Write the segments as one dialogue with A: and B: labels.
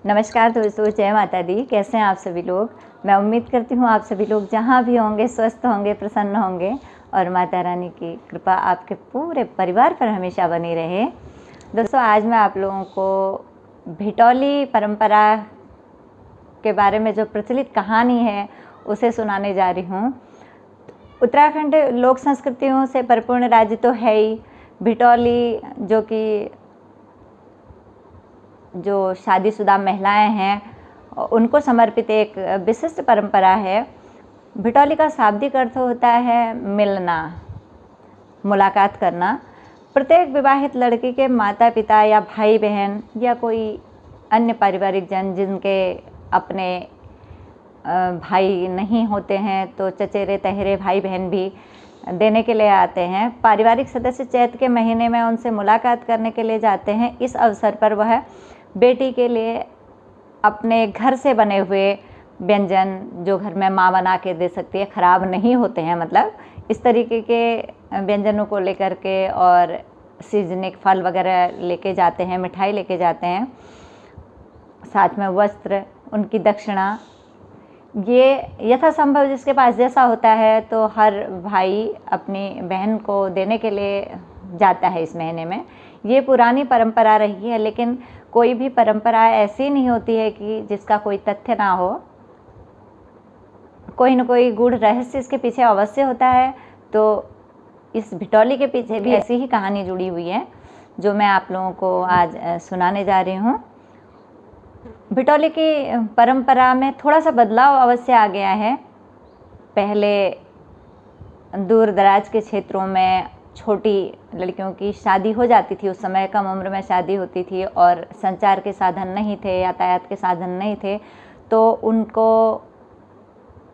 A: नमस्कार दोस्तों, जय माता दी। कैसे हैं आप सभी लोग। मैं उम्मीद करती हूँ आप सभी लोग जहाँ भी होंगे स्वस्थ होंगे, प्रसन्न होंगे और माता रानी की कृपा आपके पूरे परिवार पर हमेशा बनी रहे। दोस्तों, आज मैं आप लोगों को भिटौली परंपरा के बारे में जो प्रचलित कहानी है उसे सुनाने जा रही हूँ। उत्तराखंड लोक संस्कृतियों से परिपूर्ण राज्य तो है ही। भिटौली जो शादीशुदा महिलाएं हैं उनको समर्पित एक विशिष्ट परंपरा है। भिटौली का शाब्दिक अर्थ होता है मिलना, मुलाकात करना। प्रत्येक विवाहित लड़की के माता पिता या भाई बहन या कोई अन्य पारिवारिक जन जिनके अपने भाई नहीं होते हैं तो चचेरे तहेरे भाई बहन भी देने के लिए आते हैं। पारिवारिक सदस्य चैत के महीने में उनसे मुलाकात करने के लिए जाते हैं। इस अवसर पर वह बेटी के लिए अपने घर से बने हुए व्यंजन, जो घर में माँ बना के दे सकती है, ख़राब नहीं होते हैं, मतलब इस तरीके के व्यंजनों को लेकर के और सीजनिक फल वगैरह लेके जाते हैं, मिठाई लेके जाते हैं, साथ में वस्त्र, उनकी दक्षिणा। ये यथासंभव जिसके पास जैसा होता है तो हर भाई अपनी बहन को देने के लिए जाता है इस महीने में। ये पुरानी परंपरा रही है, लेकिन कोई भी परंपरा ऐसी नहीं होती है कि जिसका कोई तथ्य ना हो। कोई न कोई गूढ़ रहस्य इसके पीछे अवश्य होता है। तो इस भिटौली के पीछे भी ऐसी ही कहानी जुड़ी हुई है जो मैं आप लोगों को आज सुनाने जा रही हूँ। भिटौली की परंपरा में थोड़ा सा बदलाव अवश्य आ गया है। पहले दूर दराज के क्षेत्रों में छोटी लड़कियों की शादी हो जाती थी। उस समय कम उम्र में शादी होती थी और संचार के साधन नहीं थे, यातायात के साधन नहीं थे, तो उनको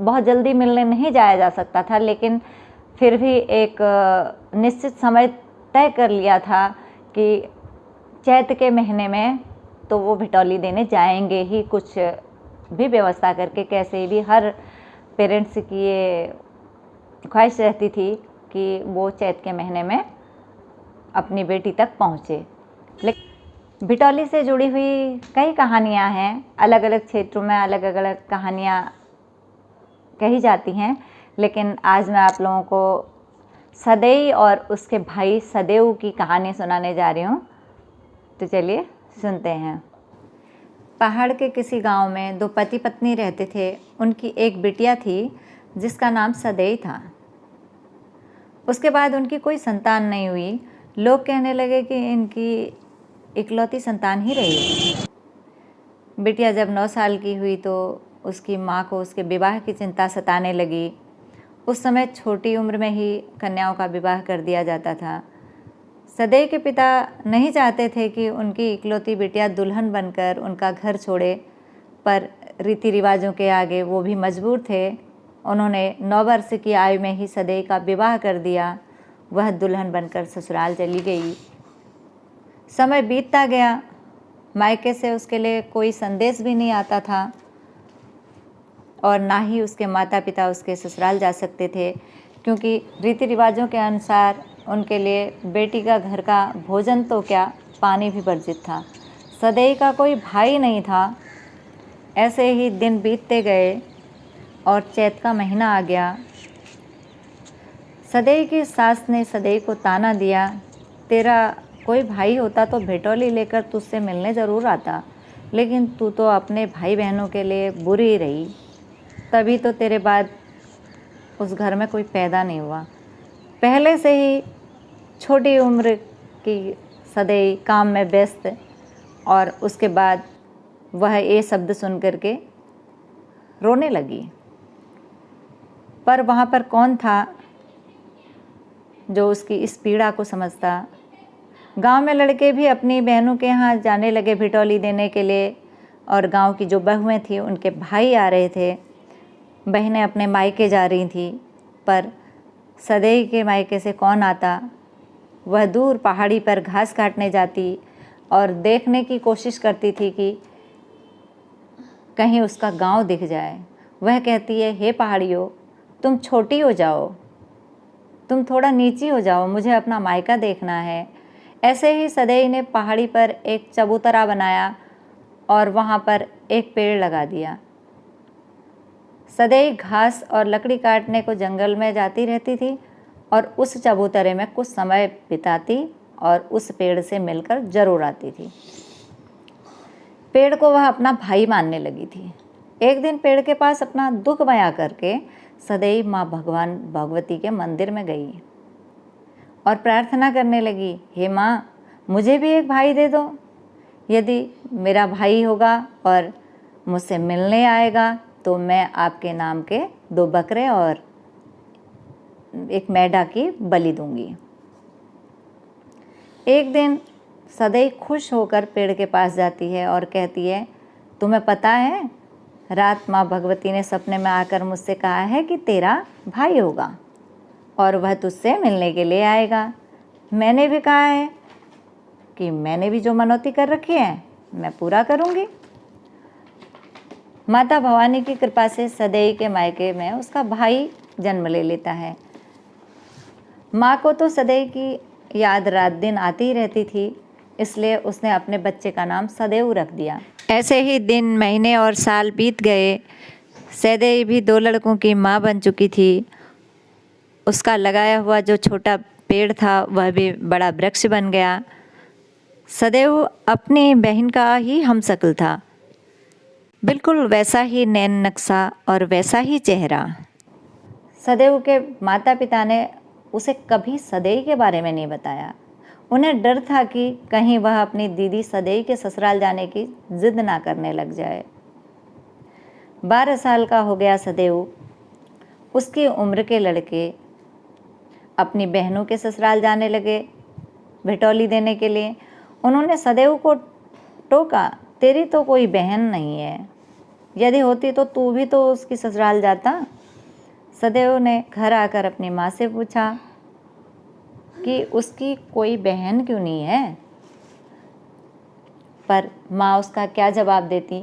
A: बहुत जल्दी मिलने नहीं जाया जा सकता था। लेकिन फिर भी एक निश्चित समय तय कर लिया था कि चैत के महीने में तो वो भिटौली देने जाएंगे ही, कुछ भी व्यवस्था करके। कैसे भी हर पेरेंट्स की ये ख्वाहिश रहती थी कि वो चैत के महीने में अपनी बेटी तक पहुँचे। लेकिन भिटौली से जुड़ी हुई कई कहानियाँ हैं। अलग अलग क्षेत्रों में अलग अलग कहानियाँ कही जाती हैं, लेकिन आज मैं आप लोगों को सदैई और उसके भाई सदेव की कहानी सुनाने जा रही हूँ। तो चलिए सुनते हैं। पहाड़ के किसी गांव में दो पति पत्नी रहते थे। उनकी एक बिटिया थी जिसका नाम सदैई था। उसके बाद उनकी कोई संतान नहीं हुई। लोग कहने लगे कि इनकी इकलौती संतान ही रही। बिटिया जब 9 साल की हुई तो उसकी माँ को उसके विवाह की चिंता सताने लगी। उस समय छोटी उम्र में ही कन्याओं का विवाह कर दिया जाता था। सदैई के पिता नहीं चाहते थे कि उनकी इकलौती बिटिया दुल्हन बनकर उनका घर छोड़े, पर रीति रिवाजों के आगे वो भी मजबूर थे। उन्होंने 9 वर्ष की आयु में ही सदैई का विवाह कर दिया। वह दुल्हन बनकर ससुराल चली गई। समय बीतता गया। मायके से उसके लिए कोई संदेश भी नहीं आता था और ना ही उसके माता पिता उसके ससुराल जा सकते थे, क्योंकि रीति रिवाजों के अनुसार उनके लिए बेटी का घर का भोजन तो क्या, पानी भी वर्जित था। सदैई का कोई भाई नहीं था। ऐसे ही दिन बीतते गए और चैत का महीना आ गया। सदैई की सास ने सदैई को ताना दिया, तेरा कोई भाई होता तो भिटौली लेकर तुझसे मिलने ज़रूर आता, लेकिन तू तो अपने भाई बहनों के लिए बुरी रही, तभी तो तेरे बाद उस घर में कोई पैदा नहीं हुआ। पहले से ही छोटी उम्र की सदैई काम में व्यस्त, और उसके बाद वह ये शब्द सुन कर के रोने लगी। पर वहाँ पर कौन था जो उसकी इस पीड़ा को समझता। गांव में लड़के भी अपनी बहनों के यहाँ जाने लगे भिटौली देने के लिए, और गांव की जो बहुएं थी उनके भाई आ रहे थे। बहनें अपने मायके जा रही थी, पर सदैई के मायके से कौन आता। वह दूर पहाड़ी पर घास काटने जाती और देखने की कोशिश करती थी कि कहीं उसका गांव दिख जाए। वह कहती है, हे पहाड़ियों, तुम छोटी हो जाओ, तुम थोड़ा नीची हो जाओ, मुझे अपना मायका देखना है। ऐसे ही सदैई ने पहाड़ी पर एक चबूतरा बनाया और वहाँ पर एक पेड़ लगा दिया। सदैव घास और लकड़ी काटने को जंगल में जाती रहती थी और उस चबूतरे में कुछ समय बिताती और उस पेड़ से मिलकर जरूर आती थी। पेड़ को वह अपना भाई मानने लगी थी। एक दिन पेड़ के पास अपना दुख बयां करके सदैव माँ भगवान भगवती के मंदिर में गई और प्रार्थना करने लगी, हे माँ, मुझे भी एक भाई दे दो। यदि मेरा भाई होगा और मुझसे मिलने आएगा तो मैं आपके नाम के 2 बकरे और एक मेंढा की बलि दूंगी। एक दिन सदैव खुश होकर पेड़ के पास जाती है और कहती है, तुम्हें पता है, रात माँ भगवती ने सपने में आकर मुझसे कहा है कि तेरा भाई होगा और वह तुझसे मिलने के लिए आएगा। मैंने भी कहा है कि मैंने भी जो मनौती कर रखी है मैं पूरा करूंगी। माता भवानी की कृपा से सदैव के मायके में उसका भाई जन्म ले लेता है। माँ को तो सदैव की याद रात दिन आती ही रहती थी, इसलिए उसने अपने बच्चे का नाम सदैव रख दिया। ऐसे ही दिन, महीने और साल बीत गए। सदैव भी 2 लड़कों की माँ बन चुकी थी। उसका लगाया हुआ जो छोटा पेड़ था वह भी बड़ा वृक्ष बन गया। सदैव अपनी बहन का ही हमशक्ल था, बिल्कुल वैसा ही नैन नक्शा और वैसा ही चेहरा। सदैव के माता पिता ने उसे कभी सदैव के बारे में नहीं बताया। उन्हें डर था कि कहीं वह अपनी दीदी सदैव के ससुराल जाने की जिद ना करने लग जाए। 12 साल का हो गया सदैव। उसकी उम्र के लड़के अपनी बहनों के ससुराल जाने लगे भिटौली देने के लिए। उन्होंने सदैव को टोका, तेरी तो कोई बहन नहीं है, यदि होती तो तू भी तो उसकी ससुराल जाता। सदैव ने घर आकर अपनी माँ से पूछा कि उसकी कोई बहन क्यों नहीं है, पर माँ उसका क्या जवाब देती,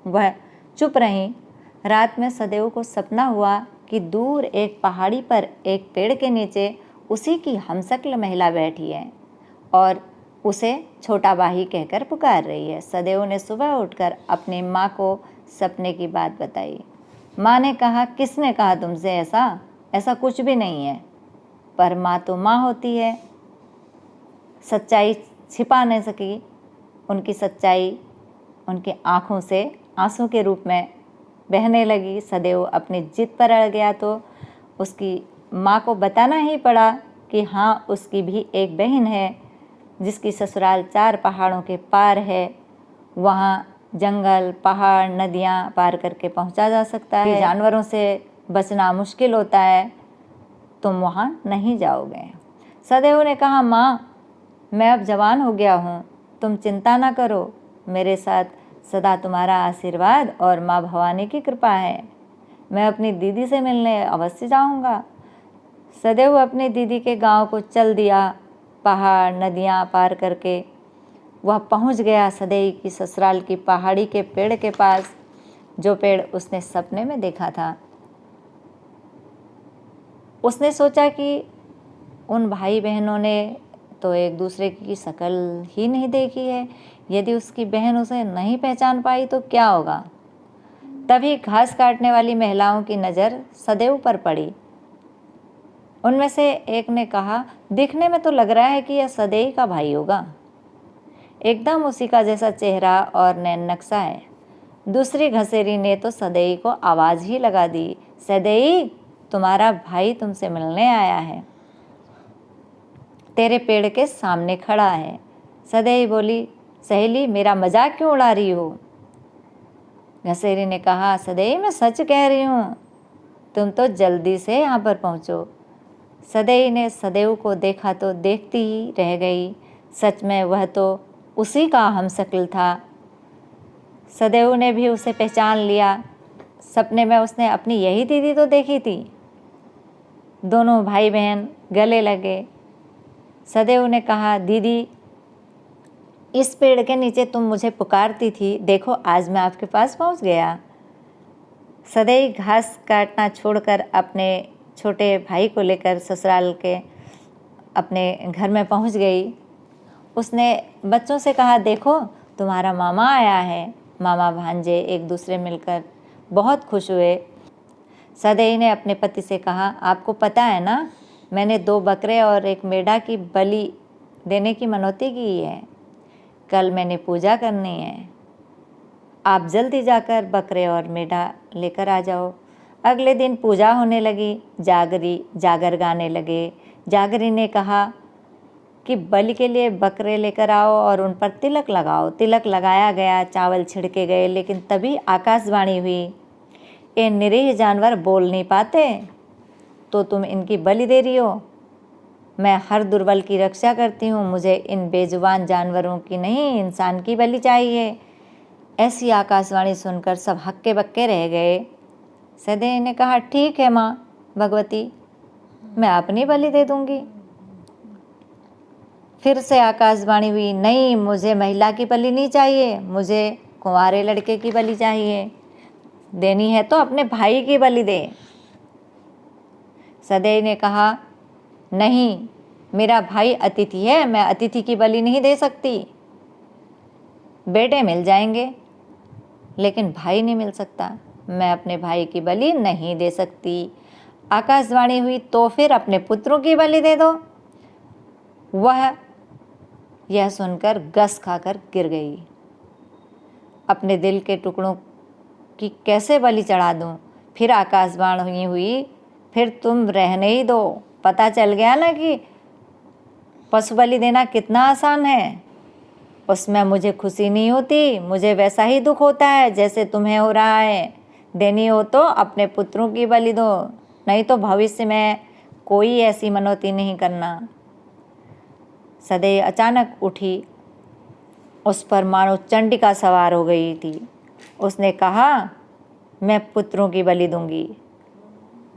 A: वह चुप रही। रात में सदैव को सपना हुआ कि दूर एक पहाड़ी पर एक पेड़ के नीचे उसी की हमशक्ल महिला बैठी है और उसे छोटा भाई कहकर पुकार रही है। सदैव ने सुबह उठकर अपनी माँ को सपने की बात बताई। माँ ने कहा, किसने कहा तुमसे ऐसा? ऐसा कुछ भी नहीं है। पर माँ तो माँ होती है, सच्चाई छिपा नहीं सकी। उनकी सच्चाई उनकी आँखों से आंसू के रूप में बहने लगी। सदैव अपनी जिद पर अड़ गया तो उसकी माँ को बताना ही पड़ा कि हाँ, उसकी भी एक बहन है जिसकी ससुराल 4 पहाड़ों के पार है। वहाँ जंगल, पहाड़, नदियाँ पार करके पहुँचा जा सकता है। जानवरों से बचना मुश्किल होता है, तुम वहाँ नहीं जाओगे। सदैव ने कहा, माँ, मैं अब जवान हो गया हूँ, तुम चिंता ना करो, मेरे साथ सदा तुम्हारा आशीर्वाद और माँ भवानी की कृपा है। मैं अपनी दीदी से मिलने अवश्य जाऊँगा। सदैव अपनी दीदी के गांव को चल दिया। पहाड़, नदियाँ पार करके वह पहुंच गया सदैव की ससुराल की पहाड़ी के पेड़ के पास, जो पेड़ उसने सपने में देखा था। उसने सोचा कि उन भाई बहनों ने तो एक दूसरे की शक्ल ही नहीं देखी है, यदि उसकी बहन उसे नहीं पहचान पाई तो क्या होगा। तभी घास काटने वाली महिलाओं की नज़र सदैव पर पड़ी। उनमें से एक ने कहा, दिखने में तो लग रहा है कि यह सदैव का भाई होगा, एकदम उसी का जैसा चेहरा और नैन नक्शा है। दूसरी घसेरी ने तो सदैव को आवाज़ ही लगा दी, सदैव, तुम्हारा भाई तुमसे मिलने आया है, तेरे पेड़ के सामने खड़ा है। सदैव बोली, सहेली, मेरा मजाक क्यों उड़ा रही हो? घसेरी ने कहा, सदैव, मैं सच कह रही हूँ, तुम तो जल्दी से यहाँ पर पहुँचो। सदैव ने सदैव को देखा तो देखती ही रह गई। सच में वह तो उसी का हमशक्ल था। सदैव ने भी उसे पहचान लिया। सपने में उसने अपनी यही दीदी तो देखी थी। दोनों भाई बहन गले लगे। सदैव ने कहा, दीदी, इस पेड़ के नीचे तुम मुझे पुकारती थी, देखो आज मैं आपके पास पहुंच गया। सदैव घास काटना छोड़कर अपने छोटे भाई को लेकर ससुराल के अपने घर में पहुंच गई। उसने बच्चों से कहा, देखो तुम्हारा मामा आया है। मामा भांजे एक दूसरे मिलकर बहुत खुश हुए। सदैव ने अपने पति से कहा, आपको पता है ना, मैंने 2 बकरे और 1 मेढ़ा की बलि देने की मनौती की है। कल मैंने पूजा करनी है। आप जल्दी जाकर बकरे और मेढ़ा लेकर आ जाओ। अगले दिन पूजा होने लगी। जागर गाने लगे। जागरी ने कहा कि बलि के लिए बकरे लेकर आओ और उन पर तिलक लगाओ। तिलक लगाया गया, चावल छिड़के गए, लेकिन तभी आकाशवाणी हुई, ये निरीह जानवर बोल नहीं पाते तो तुम इनकी बलि दे रही हो। मैं हर दुर्बल की रक्षा करती हूँ, मुझे इन बेजुबान जानवरों की नहीं, इंसान की बलि चाहिए। ऐसी आकाशवाणी सुनकर सब हक्के बक्के रह गए। सदैव ने कहा, ठीक है माँ भगवती, मैं अपनी बलि दे दूंगी। फिर से आकाशवाणी हुई, नहीं, मुझे महिला की बलि नहीं चाहिए, मुझे कुंवारे लड़के की बलि चाहिए। देनी है तो अपने भाई की बलि दे। सदैव ने कहा, नहीं, मेरा भाई अतिथि है, मैं अतिथि की बलि नहीं दे सकती। बेटे मिल जाएंगे लेकिन भाई नहीं मिल सकता, मैं अपने भाई की बलि नहीं दे सकती। आकाशवाणी हुई, तो फिर अपने पुत्रों की बलि दे दो। वह यह सुनकर गस खाकर गिर गई। अपने दिल के टुकड़ों की कैसे बलि चढ़ा दूं? फिर आकाशवाणी हुई, फिर तुम रहने ही दो। पता चल गया ना कि पशु बलि देना कितना आसान है। उसमें मुझे खुशी नहीं होती, मुझे वैसा ही दुख होता है जैसे तुम्हें हो रहा है। देनी हो तो अपने पुत्रों की बलि दो, नहीं तो भविष्य में कोई ऐसी मनौती नहीं करना। सदैव अचानक उठी। उस पर मानो चंडिका सवार हो गई थी। उसने कहा, मैं पुत्रों की बलि दूंगी।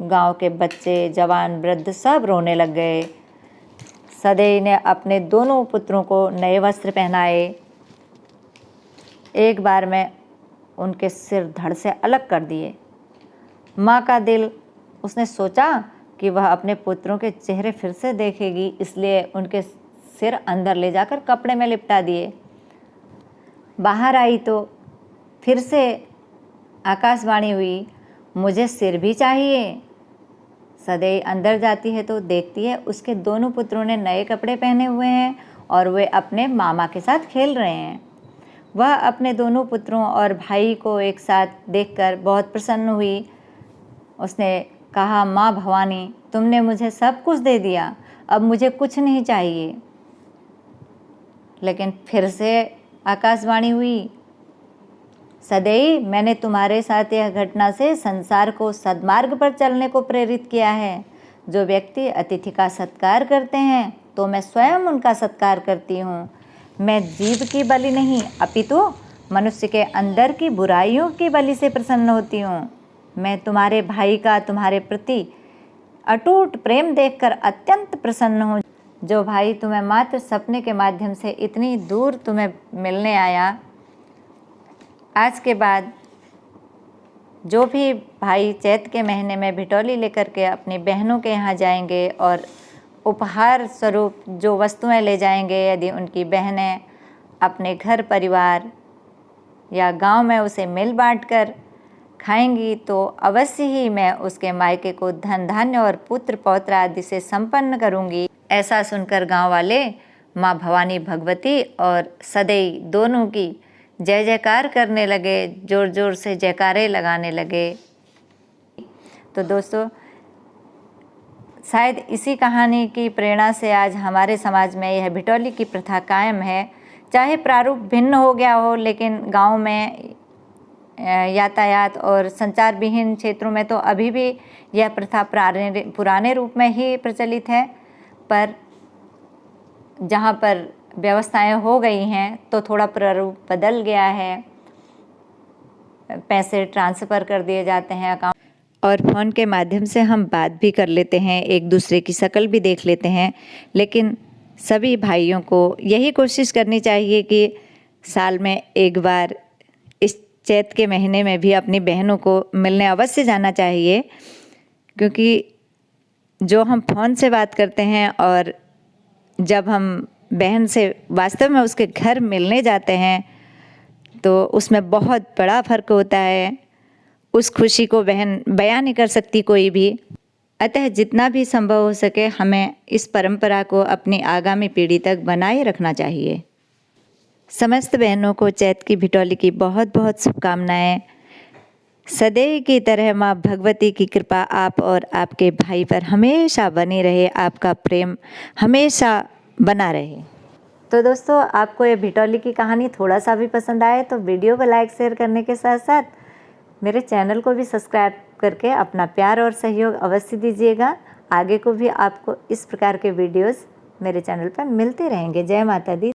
A: गांव के बच्चे, जवान, वृद्ध सब रोने लग गए। सदैव ने अपने दोनों पुत्रों को नए वस्त्र पहनाए। एक बार में उनके सिर धड़ से अलग कर दिए। माँ का दिल, उसने सोचा कि वह अपने पुत्रों के चेहरे फिर से देखेगी, इसलिए उनके सिर अंदर ले जाकर कपड़े में लिपटा दिए। बाहर आई तो फिर से आकाशवाणी हुई, मुझे सिर भी चाहिए। सदैव अंदर जाती है तो देखती है उसके दोनों पुत्रों ने नए कपड़े पहने हुए हैं और वे अपने मामा के साथ खेल रहे हैं। वह अपने दोनों पुत्रों और भाई को एक साथ देखकर बहुत प्रसन्न हुई। उसने कहा, माँ भवानी, तुमने मुझे सब कुछ दे दिया, अब मुझे कुछ नहीं चाहिए। लेकिन फिर से आकाशवाणी हुई, सदैव, मैंने तुम्हारे साथ यह घटना से संसार को सद्मार्ग पर चलने को प्रेरित किया है। जो व्यक्ति अतिथि का सत्कार करते हैं तो मैं स्वयं उनका सत्कार करती हूँ। मैं जीव की बलि नहीं, अपितु मनुष्य के अंदर की बुराइयों की बलि से प्रसन्न होती हूँ। मैं तुम्हारे भाई का तुम्हारे प्रति अटूट प्रेम देखकर अत्यंत प्रसन्न हूँ। जो भाई तुम्हें मात्र सपने के माध्यम से इतनी दूर तुम्हें मिलने आया, आज के बाद जो भी भाई चैत के महीने में भिटौली लेकर के अपनी बहनों के यहाँ जाएंगे और उपहार स्वरूप जो वस्तुएं ले जाएंगे, यदि उनकी बहनें अपने घर परिवार या गांव में उसे मिल बांट कर खाएंगी तो अवश्य ही मैं उसके मायके को धन धान्य और पुत्र पौत्र आदि से संपन्न करूंगी। ऐसा सुनकर गांव वाले माँ भवानी भगवती और सदैव दोनों की जय जयकार करने लगे, जोर जोर से जयकारे लगाने लगे। तो दोस्तों, शायद इसी कहानी की प्रेरणा से आज हमारे समाज में यह भिटौली की प्रथा कायम है। चाहे प्रारूप भिन्न हो गया हो, लेकिन गांव में यातायात और संचार विहीन क्षेत्रों में तो अभी भी यह प्रथा पुराने रूप में ही प्रचलित है। पर जहाँ पर व्यवस्थाएं हो गई हैं तो थोड़ा प्रारूप बदल गया है। पैसे ट्रांसफ़र कर दिए जाते हैं अकाउंट, और फ़ोन के माध्यम से हम बात भी कर लेते हैं, एक दूसरे की शक्ल भी देख लेते हैं। लेकिन सभी भाइयों को यही कोशिश करनी चाहिए कि साल में एक बार इस चैत के महीने में भी अपनी बहनों को मिलने अवश्य जाना चाहिए, क्योंकि जो हम फ़ोन से बात करते हैं और जब हम बहन से वास्तव में उसके घर मिलने जाते हैं तो उसमें बहुत बड़ा फ़र्क होता है। उस खुशी को बयां नहीं कर सकती कोई भी। अतः जितना भी संभव हो सके हमें इस परंपरा को अपनी आगामी पीढ़ी तक बनाए रखना चाहिए। समस्त बहनों को चैत की भिटौली की बहुत बहुत शुभकामनाएं। सदैव की तरह माँ भगवती की कृपा आप और आपके भाई पर हमेशा बनी रहे, आपका प्रेम हमेशा बना रहे। तो दोस्तों, आपको ये भिटौली की कहानी थोड़ा सा भी पसंद आए तो वीडियो को लाइक शेयर करने के साथ साथ मेरे चैनल को भी सब्सक्राइब करके अपना प्यार और सहयोग अवश्य दीजिएगा। आगे को भी आपको इस प्रकार के वीडियोस मेरे चैनल पर मिलते रहेंगे। जय माता दी।